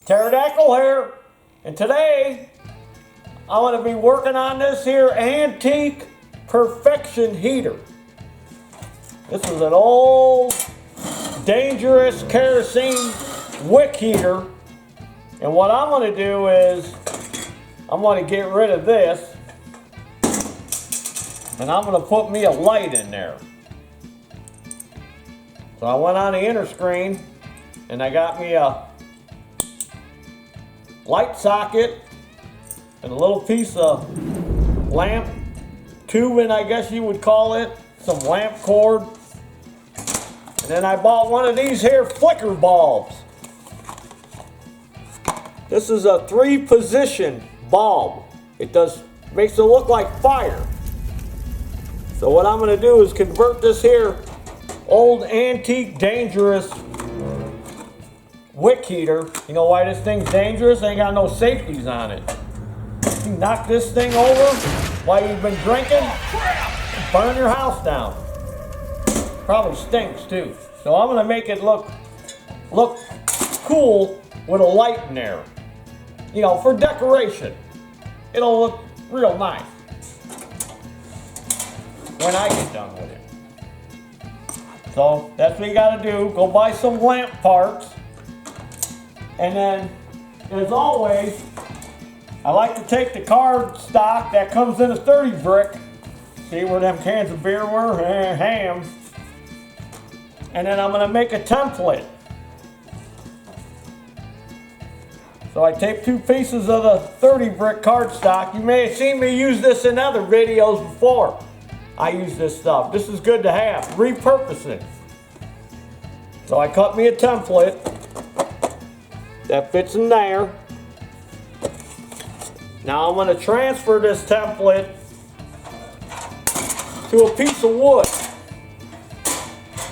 Taryl here, and today I'm going to be working on this here antique perfection heater. This is an old dangerous kerosene wick heater, and what I'm going to do is I'm going to get rid of this and I'm going to put me a light in there. So I went on the inner screen and I got me a light socket and a little piece of lamp tubing, I guess you would call it, some lamp cord. And then I bought one of these here flicker bulbs. This is a 3-position bulb. It makes it look like fire. So what I'm going to do is convert this here old antique dangerous wick heater. You know why this thing's dangerous? Ain't got no safeties on it. You knock this thing over while you've been drinking, burn your house down. Probably stinks too. So I'm gonna make it look cool with a light in there. You know, for decoration. It'll look real nice when I get done with it. So that's what you gotta do. Go buy some lamp parts. And then, as always, I like to take the card stock that comes in a 30 brick. See where them cans of beer were? Ham. And then I'm going to make a template. So I taped 2 pieces of the 30 brick cardstock. You may have seen me use this in other videos before. I use this stuff. This is good to have. Repurpose it. So I cut me a template that fits in there. Now I'm going to transfer this template to a piece of wood.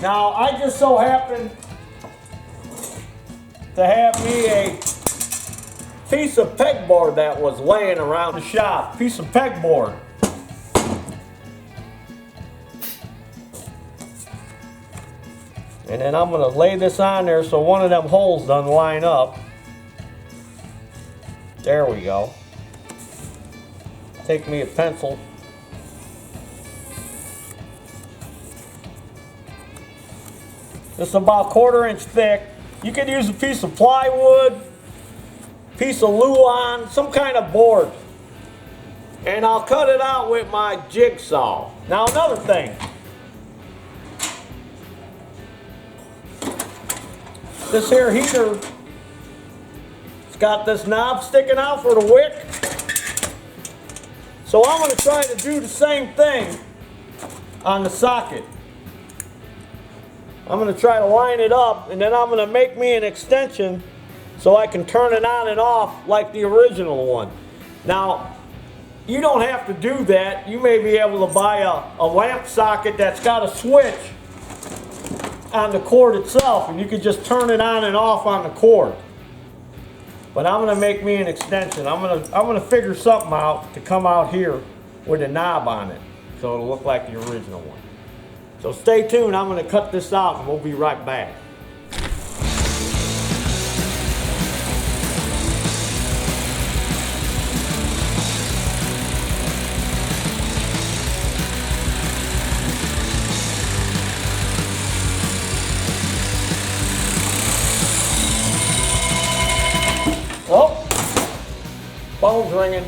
Now I just so happen to have me a piece of pegboard that was laying around the shop. Piece of pegboard. And then I'm going to lay this on there so one of them holes doesn't line up. There we go. Take me a pencil. This is about 1/4 inch thick. You could use a piece of plywood, piece of Luan, some kind of board. And I'll cut it out with my jigsaw. Now another thing. This here heater, it's got this knob sticking out for the wick. So I'm going to try to do the same thing on the socket. I'm going to try to line it up, and then I'm going to make me an extension so I can turn it on and off like the original one. Now, you don't have to do that. You may be able to buy a lamp socket that's got a switch on the cord itself, and you can just turn it on and off on the cord. But I'm going to make me an extension. I'm going to figure something out to come out here with a knob on it, so it'll look like the original one. So stay tuned. I'm going to cut this out, and we'll be right back. Oh, phone's ringing.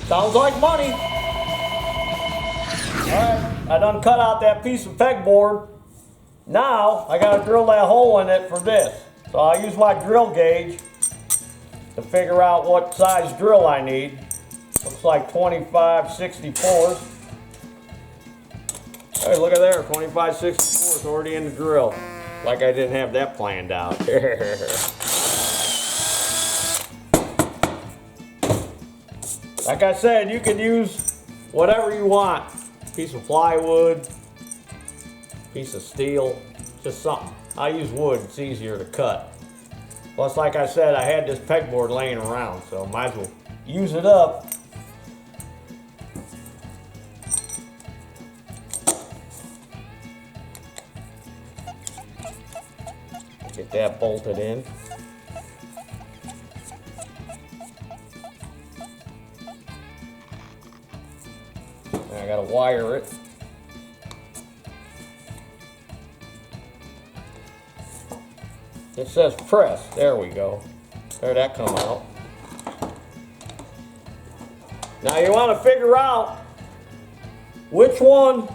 Sounds like money. Alright, I done cut out that piece of pegboard. Now, I gotta drill that hole in it for this. So I'll use my drill gauge to figure out what size drill I need. Looks like 25/64. Hey, look at there, 25/64 already in the drill. Like I didn't have that planned out. Like I said, you can use whatever you want. Piece of plywood, piece of steel, just something. I use wood, it's easier to cut. Plus, like I said, I had this pegboard laying around, so might as well use it up. Get that bolted in. I gotta wire it. It says press. There we go. There that come out. Now you want to figure out which one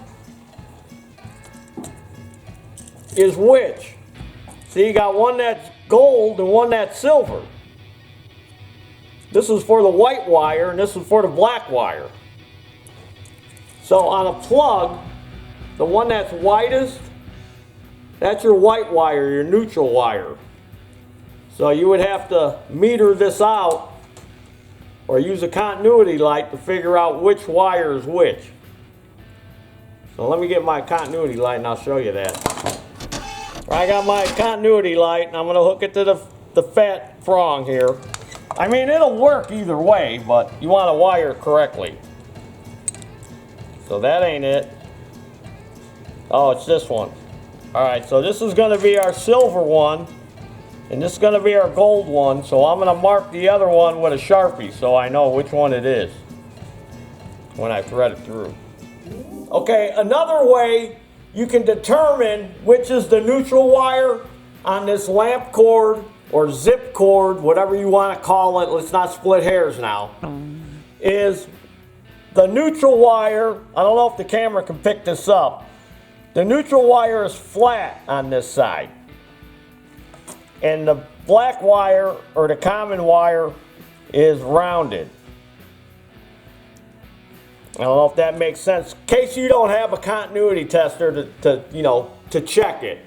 is which. See, you got one that's gold and one that's silver. This is for the white wire and this is for the black wire. So on a plug, the one that's whitest, that's your white wire, your neutral wire. So you would have to meter this out or use a continuity light to figure out which wire is which. So let me get my continuity light and I'll show you that. I got my continuity light and I'm going to hook it to the fat prong here. I mean, it'll work either way, but you want to wire correctly. So that ain't it. Oh, it's this one. Alright, so this is going to be our silver one, and this is going to be our gold one, so I'm going to mark the other one with a Sharpie so I know which one it is when I thread it through. Okay, another way you can determine which is the neutral wire on this lamp cord or zip cord, whatever you want to call it, let's not split hairs now, is the neutral wire. I don't know if the camera can pick this up. The neutral wire is flat on this side. And the black wire, or the common wire, is rounded. I don't know if that makes sense. In case you don't have a continuity tester to check it.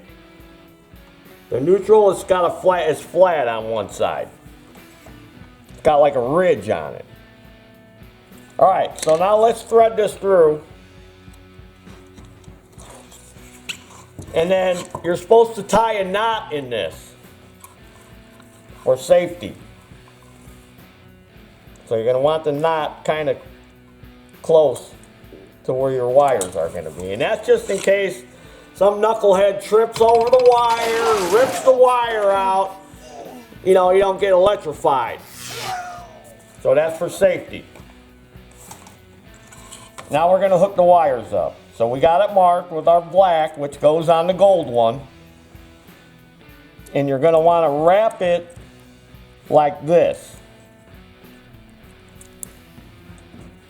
The neutral has got a flat, it's flat on one side. It's got like a ridge on it. Alright, so now let's thread this through. And then you're supposed to tie a knot in this for safety. So you're going to want the knot kind of close to where your wires are going to be. And that's just in case some knucklehead trips over the wire, rips the wire out. You know, you don't get electrified. So that's for safety. Now we're going to hook the wires up. So we got it marked with our black, which goes on the gold one. And you're going to want to wrap it like this.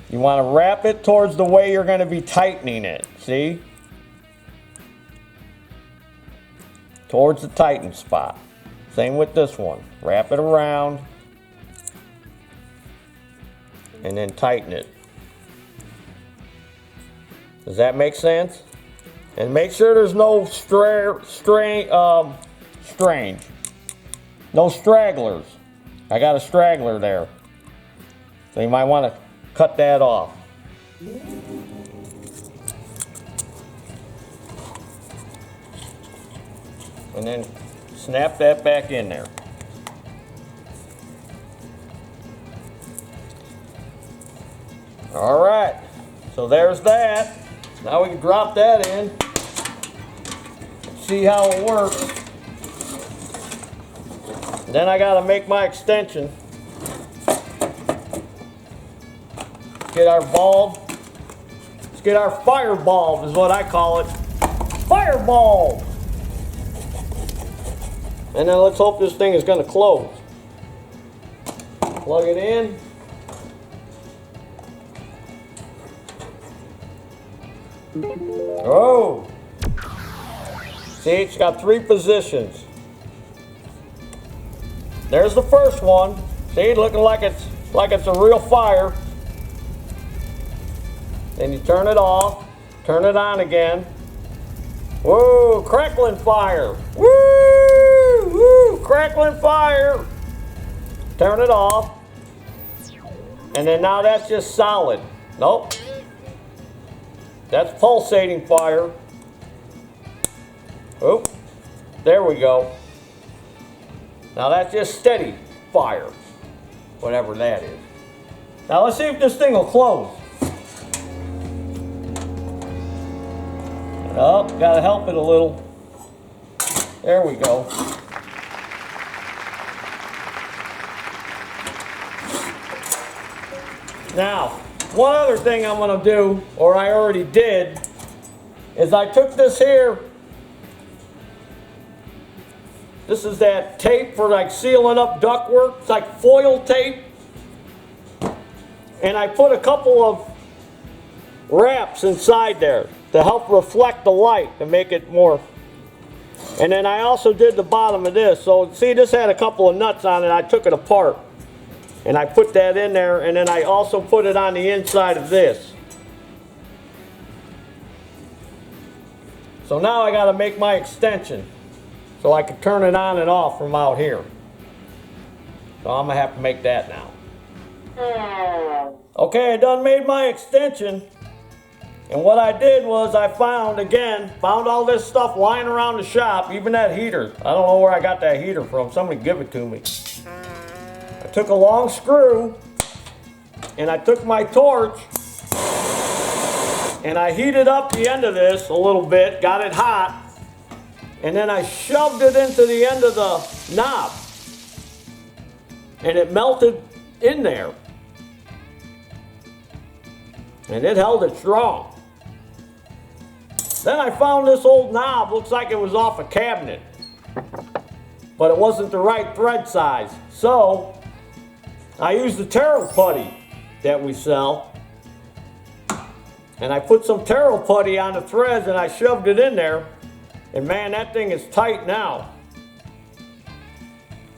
You want to wrap it towards the way you're going to be tightening it. See? Towards the tighten spot. Same with this one. Wrap it around. And then tighten it. Does that make sense? And make sure there's no no stragglers. I got a straggler there. So you might want to cut that off. And then snap that back in there. All right, so there's that. Now we can drop that in, see how it works. And then I gotta make my extension. Get our bulb. Let's get our fire bulb is what I call it. Fire bulb! And then let's hope this thing is gonna close. Plug it in. Oh! See, it's got 3 positions. There's the first one. See, looking like it's a real fire. Then you turn it off, turn it on again. Whoa, crackling fire. Woo! Woo! Crackling fire. Turn it off. And then now that's just solid. Nope. That's pulsating fire. Oh, there we go. Now that's just steady fire, whatever that is. Now let's see if this thing will close. Oh, gotta help it a little. There we go. Now, one other thing I'm going to do, or I already did, is I took this here. This is that tape for like sealing up ductwork. It's like foil tape. And I put a couple of wraps inside there to help reflect the light to make it more. And then I also did the bottom of this. So see, this had a couple of nuts on it. I took it apart and I put that in there, and then I also put it on the inside of this. So now I got to make my extension so I can turn it on and off from out here. So I'm going to have to make that now. Okay, I done made my extension. And what I did was I found all this stuff lying around the shop, even that heater. I don't know where I got that heater from. Somebody give it to me. I took a long screw and I took my torch and I heated up the end of this a little bit, got it hot, and then I shoved it into the end of the knob and it melted in there. And it held it strong. Then I found this old knob, looks like it was off a cabinet, but it wasn't the right thread size. So I used the Taryl putty that we sell, and I put some Taryl putty on the threads and I shoved it in there, and man, that thing is tight now.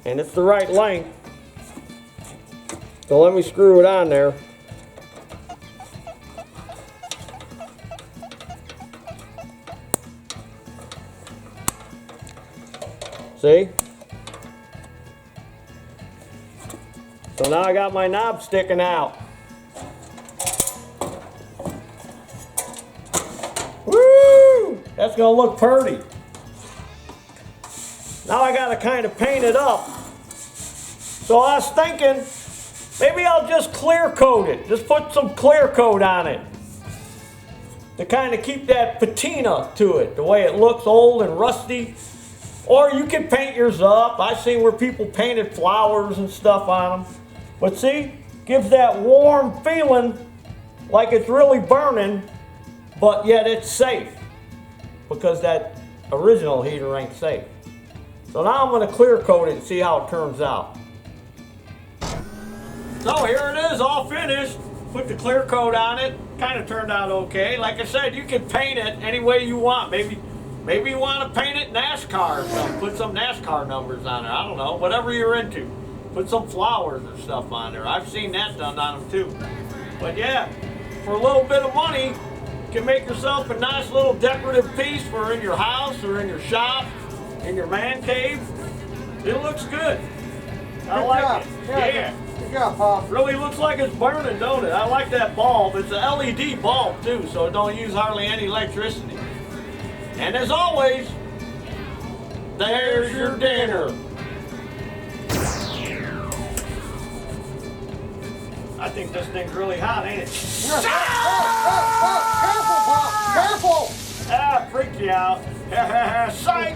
And it's the right length. So let me screw it on there. See? So now I got my knob sticking out. Woo! That's gonna look pretty. Now I gotta kind of paint it up. So I was thinking, maybe I'll just clear coat it. Just put some clear coat on it to kind of keep that patina to it, the way it looks old and rusty. Or you can paint yours up. I've seen where people painted flowers and stuff on them. But see, gives that warm feeling like it's really burning, but yet it's safe because that original heater ain't safe. So now I'm going to clear coat it and see how it turns out. So here it is, all finished. Put the clear coat on it. Kind of turned out okay. Like I said, you can paint it any way you want. Maybe you want to paint it NASCAR or something. Put some NASCAR numbers on there. I don't know. Whatever you're into. Put some flowers or stuff on there. I've seen that done on them too. But yeah, for a little bit of money, you can make yourself a nice little decorative piece for in your house or in your shop, in your man cave. It looks good. I like it. Yeah. Good job, Paul. Really looks like it's burning, don't it? I like that bulb. It's an LED bulb too, so it don't use hardly any electricity. And as always, there's your dinner. I think this thing's really hot, ain't it? Careful, Paul! Careful! Ah, freaked you out. Psych!